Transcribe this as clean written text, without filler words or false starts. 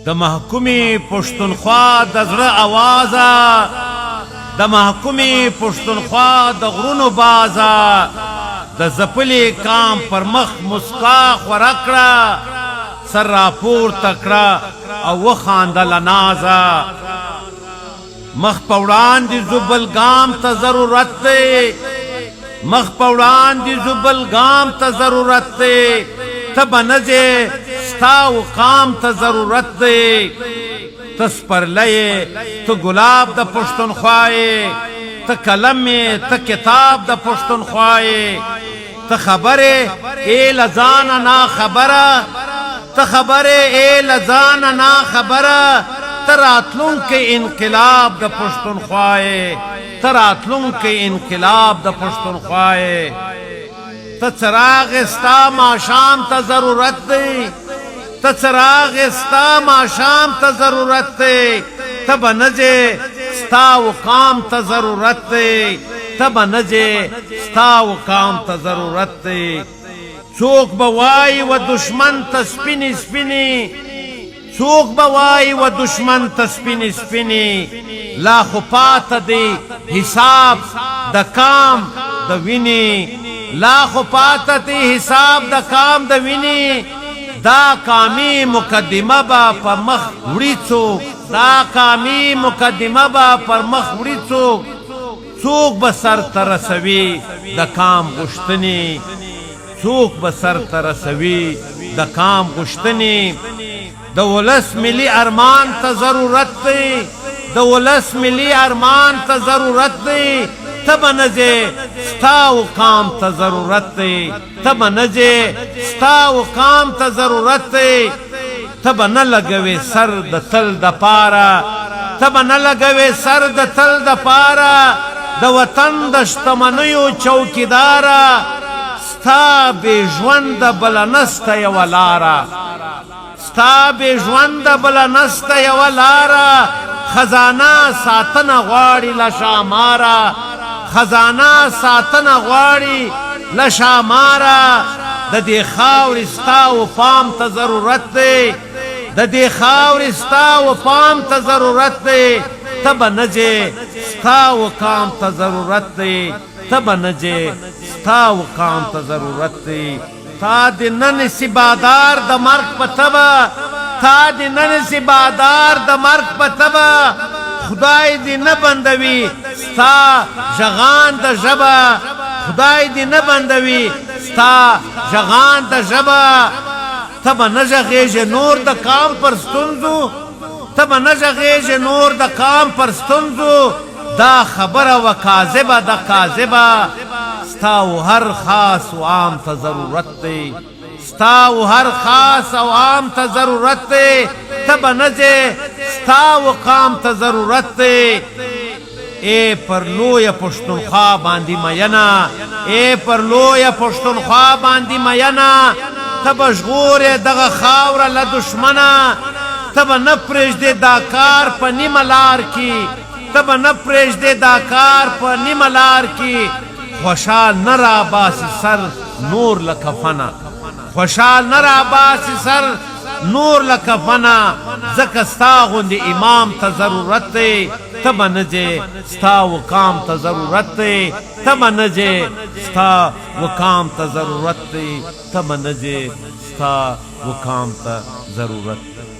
د محکومي پښتونخوا د زړه اوازه، د محکومي پښتونخوا د غرونو بازه، د زپلي کام پر مخ مسکا خوره کړه، سر راپورته کړه او وخاندله نازه. مخ په وړاندې ځو بل ګام ته ضرورت دی، مخ په وړاندې ځو بل ګام ته ضرورت دی، ته به نه ځې ستا وقام ته ضرورت دی. ته سپرلی یې، ته ګلاب د پښتونخوا یې، ته قلم یې، ته کتاب د پښتونخوا یې. ته خبرې ای له ځانه ناخبره، ته خبرې ای له ځانه ناخبره، ته راتلونکی انقلاب د پښتونخوا یې، ته راتلونکی انقلاب د پښتونخوا یې. ته څراغ ستا ماښام ته ضرورت دی، ته څراغ ستا ماښام ته ضرورت دی، ته به نه ځې ستا وقام ته ضرورت دی، ته به نه ځې ستا وقام ته ضرورت دی. څوک به وایي و دشمن ته سپینې سپینې، څوک به وایي و دشمن ته سپینې سپینې، لا خو پاته دی حساب د کام د وینې، لا خو پاته دی حساب د کام د وینې. دا کامی مقدمه با پر مخ وړي څوک، دا کامی مقدمه با پر مخ وړي څوک، څوک به سر ته رسوي د کام غوښتنې، څوک به سر ته رسوي د کام غوښتنې. د ولس ملي ارمان ته ضرورت دی، د ولس ملي ارمان ته ضرورت دی، ته به نه ځې ستا وقام ته ضرورت دی، ته به نه ځې ستا وقام ته ضرورت دی. ته به نه لګوې سر د تل د پاره، ته به نه لګوې سر د تل د پاره، د وطن د شتمنیو چوکیداره، ستا بې ژونده بله نسته یوه لاره، ستا بې ژونده بله نسته یوه لاره. خزانه ساتنه غواړي له شاماره، خزانه ساتنه غواړي له شاماره. د دې خاورې ستا و پام ته ضرورت دی، د دې خاورې ستا و پام ته ضرورت دی، ته به نه ځې ستا وقام ته ضرورت دی، ته به نه ځې ستا وقام ته ضرورت دی. تا دې نن سي بادار د مرګ په تبه، تا دې نن سي بادار د مرګ په تبه، خدای دې نه بندوي ستا ژغان د ژبه، خدای دې نه بندوي ستا ژغان د ژبه. ته به نه ژغېږې نور د کام پر ستونزو، ته به نه ژغېږې نور د کام پر ستونزو. دا خبره و کاذبه د کاذبه، ستا و هر خاص و عام ته ضرورت دی، ستا و هر خاص او عام ته ضرورت دی، ته به نه ځې ستا وقام ته ضرورت دی. ای پر لویه پښتونخوا باندې مینه، ای پر لویه پښتونخوا باندې مینه، ته به ژغورې دغه خاوره له دشمنه، ته به نه پرېږدې دا کار په نیمه لار کې، ته به نه پرېږدې دا کار په نیمه لار کې. خوشحال نه راباسي سر نور له کفنه، خوشحال نه راباسي سر نور له کفنه، ځکه ستا غوندې امام ته ضرورت دی، ته به نه ځې ستا وقام ته ضرورت دی، ته به نه ځې ستا وقام ته ضرورت دی، ته به نه ځې ستا وقام ته ضرورت دی.